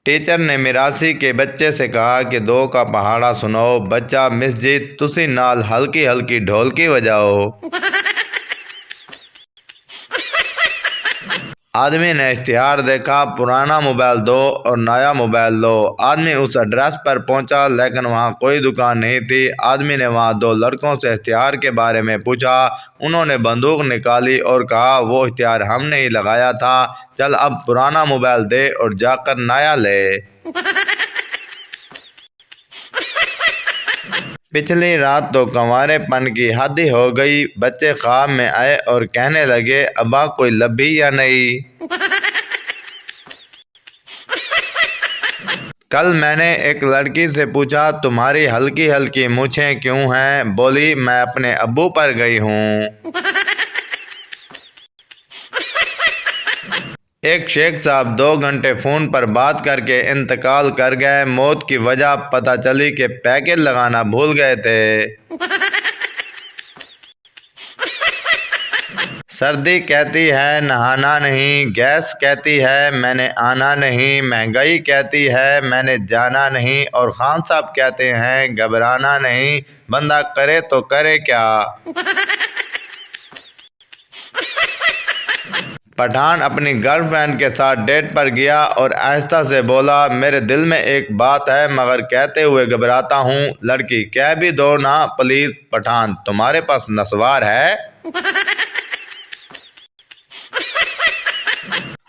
Teacher ने मिरासी के बच्चे से कहा कि दो का पहाड़ा सुनाओ। बच्चा, मिस जी तुसी नाल हल्की हल्की ढोलकी बजाओ। आदमी ने इश्तिहार देखा, पुराना मोबाइल दो और नया मोबाइल लो। आदमी उस एड्रेस पर पहुंचा, लेकिन वहां कोई दुकान नहीं थी। आदमी ने वहां दो लड़कों से इश्तिहार के बारे में पूछा। उन्होंने बंदूक निकाली और कहा, वो इश्तिहार हमने ही लगाया था। चल अब पुराना मोबाइल दे और जाकर नया ले। पिछली रात तो कंवारेपन की हद ही हो गई। बच्चे ख्वाब में आए और कहने लगे, अब्बा कोई लब्भी या नहीं। कल मैंने एक लड़की से पूछा, तुम्हारी हल्की हल्की मूछें क्यों हैं? बोली, मैं अपने अब्बू पर गई हूँ। एक शेख साहब 2 घंटे फ़ोन पर बात करके इंतकाल कर गए। मौत की वजह पता चली कि पैकेट लगाना भूल गए थे। सर्दी कहती है नहाना नहीं, गैस कहती है मैंने आना नहीं, महंगाई कहती है मैंने जाना नहीं, और खान साहब कहते हैं घबराना नहीं। बंदा करे तो करे क्या। पठान अपनी गर्लफ्रेंड के साथ डेट पर गया और आहिस्ता से बोला, मेरे दिल में एक बात है मगर कहते हुए घबराता हूँ। लड़की, कह भी दो ना प्लीज। पठान, तुम्हारे पास नस्वार है?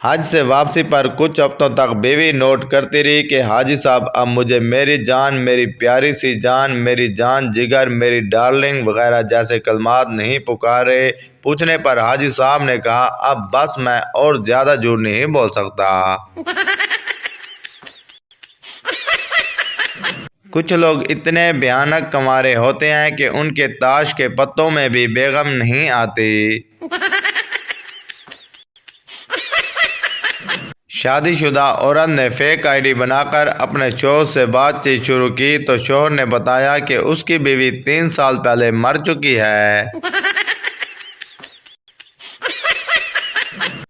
हज से वापसी पर कुछ हफ्तों तक बीवी नोट करती रही कि हाजी साहब अब मुझे मेरी जान, मेरी प्यारी सी जान, मेरी जान जिगर, मेरी डार्लिंग वगैरह जैसे कलमात नहीं पुकारे। पूछने पर हाजी साहब ने कहा, अब बस मैं और ज़्यादा झूठ नहीं बोल सकता। कुछ लोग इतने भयानक कंवारे होते हैं कि उनके ताश के पत्तों में भी बेगम नहीं आती। शादीशुदा औरत ने फेक आईडी बनाकर अपने शोहर से बातचीत शुरू की तो शोहर ने बताया कि उसकी बीवी 3 साल पहले मर चुकी है।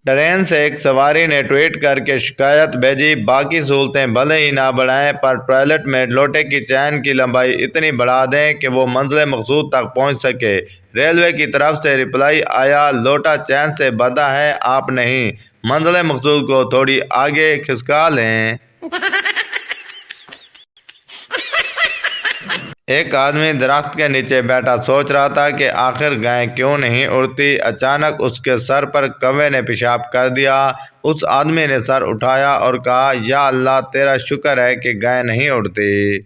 ट्रेन से एक सवारी ने ट्वीट करके शिकायत भेजी, बाकी सहूलतें भले ही ना बढ़ाएं पर टॉयलेट में लोटे की चैन की लंबाई इतनी बढ़ा दें कि वो मंजिल मकसूद तक पहुंच सके। रेलवे की तरफ से रिप्लाई आया, लोटा चैन से बंधा है, आप नहीं, मंजिल मकसूद को थोड़ी आगे खिसका लें। एक आदमी दरख्त के नीचे बैठा सोच रहा था कि आखिर गाय क्यों नहीं उड़ती। अचानक उसके सर पर कौवे ने पेशाब कर दिया। उस आदमी ने सर उठाया और कहा, या अल्लाह तेरा शुक्र है कि गाय नहीं उड़ती।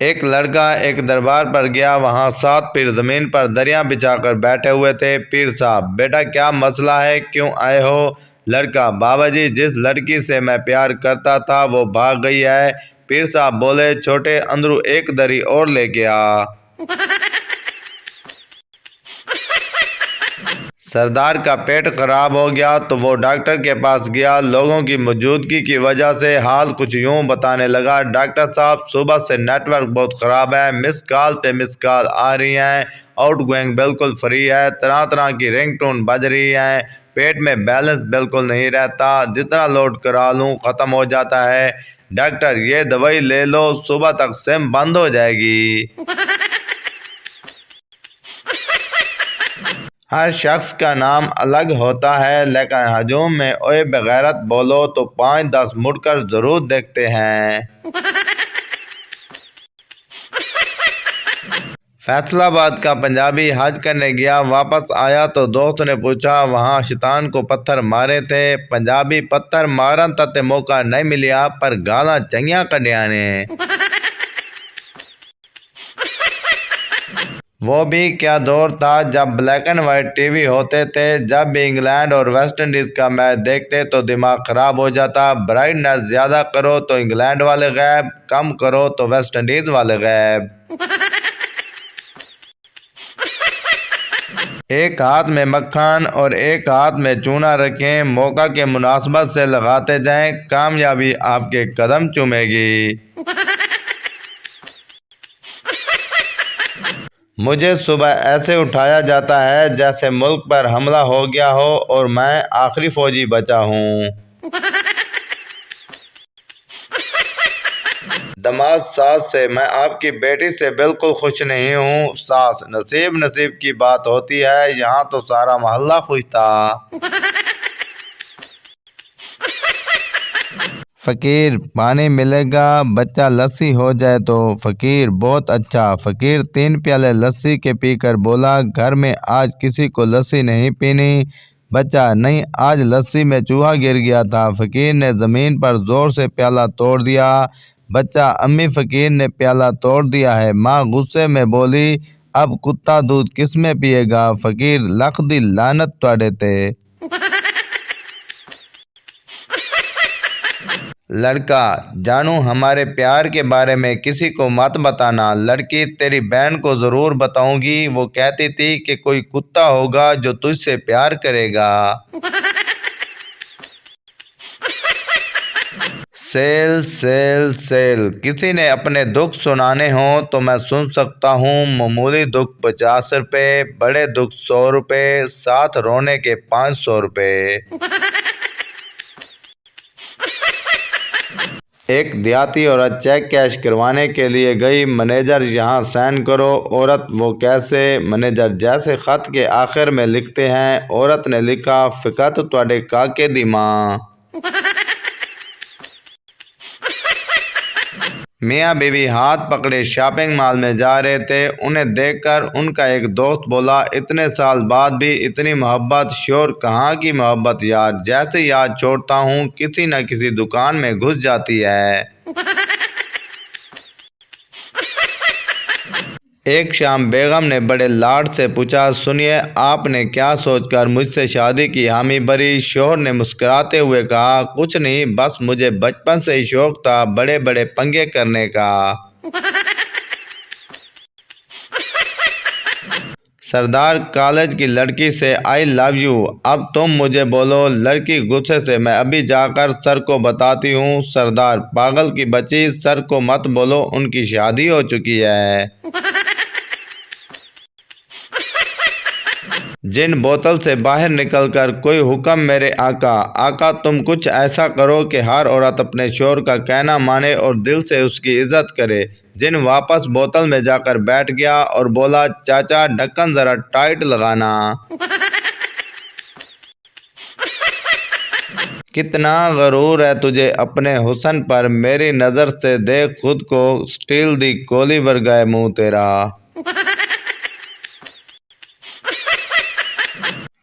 एक लड़का एक दरबार पर गया। वहां 7 पीर जमीन पर दरिया बिछाकर बैठे हुए थे। पीर साहब, बेटा क्या मसला है, क्यों आए हो? लड़का, बाबा जी जिस लड़की से मैं प्यार करता था वो भाग गई है। पीर साहब बोले, छोटे अंदरू एक दरी और लेके आ। सरदार का पेट खराब हो गया तो वो डॉक्टर के पास गया। लोगों की मौजूदगी की वजह से हाल कुछ यूं बताने लगा, डॉक्टर साहब सुबह से नेटवर्क बहुत ख़राब है, मिस कॉल पे मिस कॉल आ रही हैं, आउट गोइंग बिल्कुल फ्री है, तरह तरह की रिंगटोन बज रही हैं, पेट में बैलेंस बिल्कुल नहीं रहता, जितना लोड करा लूँ ख़त्म हो जाता है। डॉक्टर ये दवाई ले लो, सुबह तक सिम बंद हो जाएगी। हर शख्स का नाम अलग होता है, लेकिन हजूम में ओए बगैरत बोलो तो 5-10 मुड़कर जरूर देखते हैं। फैसलाबाद का पंजाबी हज करने गया, वापस आया तो दोस्त ने पूछा, वहाँ शैतान को पत्थर मारे थे? पंजाबी, पत्थर मारन तते मौका नहीं मिलिया पर गाला चंगिया कढ़िया ने। वो भी क्या दौर था जब ब्लैक एंड वाइट टीवी होते थे। जब भी इंग्लैंड और वेस्ट इंडीज़ का मैच देखते तो दिमाग ख़राब हो जाता। ब्राइटनेस ज़्यादा करो तो इंग्लैंड वाले गायब, कम करो तो वेस्ट इंडीज़ वाले गायब। एक हाथ में मक्खन और एक हाथ में चूना रखें, मौका के मुनासबत से लगाते जाएं, कामयाबी आपके कदम चूमेगी। मुझे सुबह ऐसे उठाया जाता है जैसे मुल्क पर हमला हो गया हो और मैं आखिरी फौजी बचा हूँ। दामाद सास से, मैं आपकी बेटी से बिल्कुल खुश नहीं हूँ। सास, नसीब नसीब की बात होती है, यहाँ तो सारा मोहल्ला खुश था। फकीर, पानी मिलेगा? बच्चा, लस्सी हो जाए तो। फकीर, बहुत अच्छा। फकीर 3 प्याले लस्सी के पीकर बोला, घर में आज किसी को लस्सी नहीं पीनी। बच्चा, नहीं, आज लस्सी में चूहा गिर गया था। फकीर ने ज़मीन पर ज़ोर से प्याला तोड़ दिया। बच्चा, अम्मी, फकीर ने प्याला तोड़ दिया है। माँ गुस्से में बोली, अब कुत्ता दूध किस में पिएगा? फकीर, लख दी लानत तुहाडे ते। लड़का, जानू, हमारे प्यार के बारे में किसी को मत बताना। लड़की, तेरी बहन को ज़रूर बताऊंगी। वो कहती थी कि कोई कुत्ता होगा जो तुझसे प्यार करेगा। सेल सेल सेल, किसी ने अपने दुख सुनाने हो तो मैं सुन सकता हूँ। मामूली दुख 50 रुपये, बड़े दुख 100 रुपये, साथ रोने के 500 रुपये। एक देहाती औरत चेक कैश करवाने के लिए गई। मैनेजर, यहाँ साइन करो। औरत, वो कैसे? मैनेजर, जैसे ख़त के आखिर में लिखते हैं। औरत ने लिखा, फ़िकत तुहाडे काके दी मां। मियाँ बीवी हाथ पकड़े शॉपिंग मॉल में जा रहे थे। उन्हें देखकर उनका एक दोस्त बोला, इतने साल बाद भी इतनी मोहब्बत। श्योर, कहाँ की मोहब्बत यार, जैसे याद छोड़ता हूँ किसी न किसी दुकान में घुस जाती है। एक शाम बेगम ने बड़े लाड से पूछा, सुनिए, आपने क्या सोचकर मुझसे शादी की हामी भरी? शोहर ने मुस्कुराते हुए कहा, कुछ नहीं, बस मुझे बचपन से ही शौक था बड़े बड़े पंगे करने का। सरदार कॉलेज की लड़की से, आई लव यू, अब तुम मुझे बोलो। लड़की गुस्से से, मैं अभी जाकर सर को बताती हूँ। सरदार, पागल की बच्ची, सर को मत बोलो, उनकी शादी हो चुकी है। जिन बोतल से बाहर निकलकर कोई हुक्म, मेरे आका। आका, तुम कुछ ऐसा करो कि हर औरत अपने शोहर का कहना माने और दिल से उसकी इज्जत करे। जिन वापस बोतल में जाकर बैठ गया और बोला, चाचा, ढक्कन जरा टाइट लगाना। कितना गरूर है तुझे अपने हुस्न पर, मेरी नज़र से देख खुद को, स्टील दी कोली वर्गा मुंह तेरा।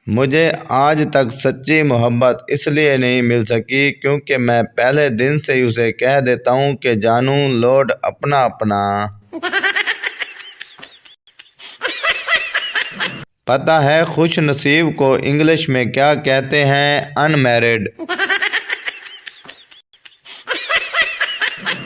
मुझे आज तक सच्ची मोहब्बत इसलिए नहीं मिल सकी क्योंकि मैं पहले दिन से ही उसे कह देता हूँ कि जानू, लौट अपना अपना। पता है खुश नसीब को इंग्लिश में क्या कहते हैं? अनमैरिड।